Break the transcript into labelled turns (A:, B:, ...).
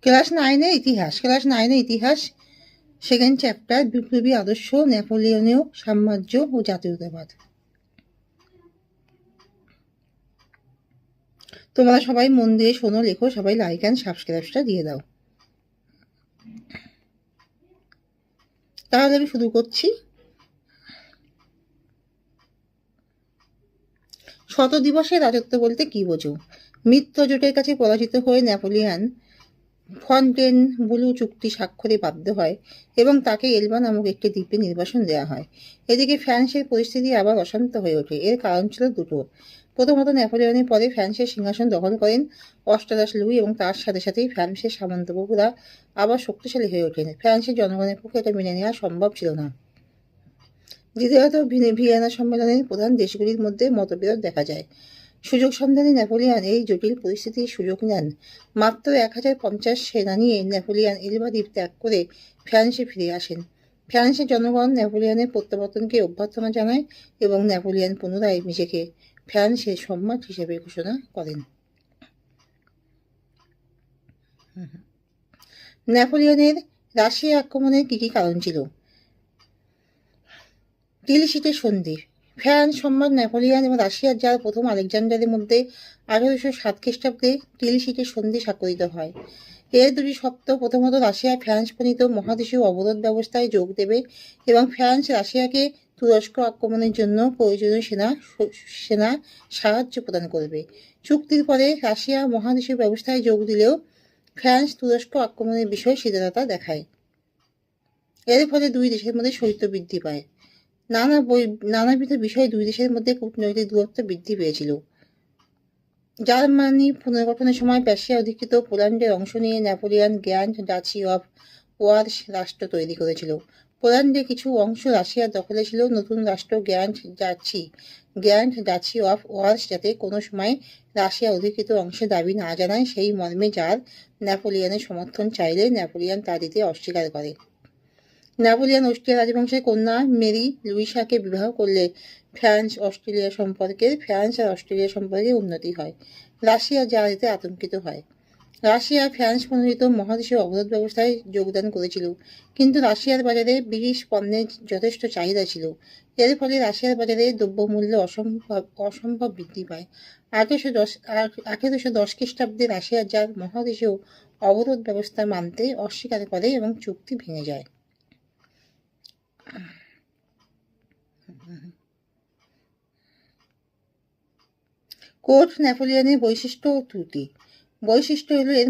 A: Class 9-এর ইতিহাস second chapter, বিপ্লবী আদর্শ, নেপোলিয়নীয় সাম্রাজ্য ও জাতীয়তাবাদ। তোমরা সবাই মন দিয়ে শোনো, লেখো, সবাই লাইক অ্যান্ড সাবস্ক্রাইবটা দিয়ে দাও। তাহলে আমি শুরু করছি। শতদিবসের রাজত্ব বলতে কি বোঝো? মিত্রজোটের কাছে পরাজিত হয়ে নেপোলিয়ন ফন্টেনব্লু চুক্তি স্বাক্ষরে বাধ্য হয় এবং তাকে এলবা নামক একটি দ্বীপে নির্বাসন দেওয়া হয়। এদিকে ফ্রান্সের পরিস্থিতি আবার অশান্ত হয়ে ওঠে। এর কারণ ছিল দুটো। প্রথমত, নেপোলিয়নের পরে ফ্রান্সের সিংহাসন দখল করেন অষ্টাদশ লুই এবং তার সাথে সাথেই ফ্রান্সের সামন্তবাবুরা আবার শক্তিশালী হয়ে ওঠেন। ফ্রান্সের জনগণের পক্ষে এটা মেনে নেওয়া সম্ভব ছিল না। দ্বিতীয়ত, ভিয়েনা সম্মেলনের প্রধান দেশগুলির মধ্যে মতবিরোধ দেখা যায়। সুযোগ সন্ধানী নেপোলিয়ন এই জটিল পরিস্থিতির সুযোগ নেন। মাত্র 1050 সেনা নিয়ে নেপোলিয়ন এলবা দ্বীপ ত্যাগ করে ফ্রান্সে ফিরে আসেন। ফ্রান্সের জনগণ নেপোলিয়নের প্রত্যাবর্তনকে অভ্যর্থনা জানায় এবং নেপোলিয়ন পুনরায় নিজেকে ফ্রান্সের সম্রাট হিসেবে ঘোষণা করেন। নেপোলিয়নের রাশিয়া আক্রমণের কি কি কারণ ছিল? টিলিশিটের সন্ধি। ফ্রান্স সম্রাট নেপোলিয়ন এবং রাশিয়ার জার প্রথম আলেকজান্ডারের মধ্যে 1807 খ্রিস্টাব্দে টিলিশিটের সন্ধি স্বাক্ষরিত হয়। এর দুটি শর্ত: প্রথমত, রাশিয়া ফ্রান্স প্রণীত মহাদেশীয় অবরোধ ব্যবস্থায় যোগ দেবে এবং ফ্রান্স রাশিয়াকে তুরস্ক আক্রমণের জন্য প্রয়োজনীয় সেনা সাহায্য প্রদান করবে। চুক্তির পরে রাশিয়া মহাদেশীয় ব্যবস্থায় যোগ দিলেও ফ্রান্স তুরস্ক আক্রমণের বিষয়ে সিদ্ধান্ত দেখায়। এর ফলে দুই দেশের মধ্যে শৈত্য বৃদ্ধি পায়। নানাবিধ বিষয়ে দুই দেশের মধ্যে কূটনৈতিক দূরত্ব বৃদ্ধি পেয়েছিল। জার্মানি পুনর্গঠনের সময় পার্সিয়া অধিকৃত পোল্যান্ডের অংশ নিয়ে নেপোলিয়ন গ্র্যান্ড ডাচি অফ ওয়ার্স রাষ্ট্র তৈরি করেছিল। পোল্যান্ডের কিছু অংশ রাশিয়ার দখলে ছিল। নতুন রাষ্ট্র গ্র্যান্ড ডাচি অফ ওয়ার্স যাতে কোনো সময় রাশিয়া অধিকৃত অংশে দাবি না জানায় সেই মর্মে জার নেপোলিয়নের সমর্থন চাইলে নেপোলিয়ন তা দিতে অস্বীকার করে। নেপোলিয়ন অস্ট্রিয়া রাজবংশের কন্যা মেরি লুইসাকে বিবাহ করলে ফ্রান্স আর অস্ট্রেলিয়া সম্পর্কে উন্নতি হয়। রাশিয়া জার এতে আতঙ্কিত হয়। রাশিয়া ফ্রান্স প্রণোদিত মহাদেশীয় অবরোধ ব্যবস্থায় যোগদান করেছিল, কিন্তু রাশিয়ার বাজারে ব্রিটিশ পণ্যের যথেষ্ট চাহিদা ছিল। এর ফলে রাশিয়ার বাজারে দ্রব্যমূল্য অসম্ভব বৃদ্ধি পায়। 1810 খ্রিস্টাব্দে রাশিয়ার জার মহাদেশীয় অবরোধ ব্যবস্থা মানতে অস্বীকার করে এবং চুক্তি ভেঙে যায়। কোর্ট নেপোলিয়নের বৈশিষ্ট্য ও ত্রুটি। বৈশিষ্ট্য হলো এর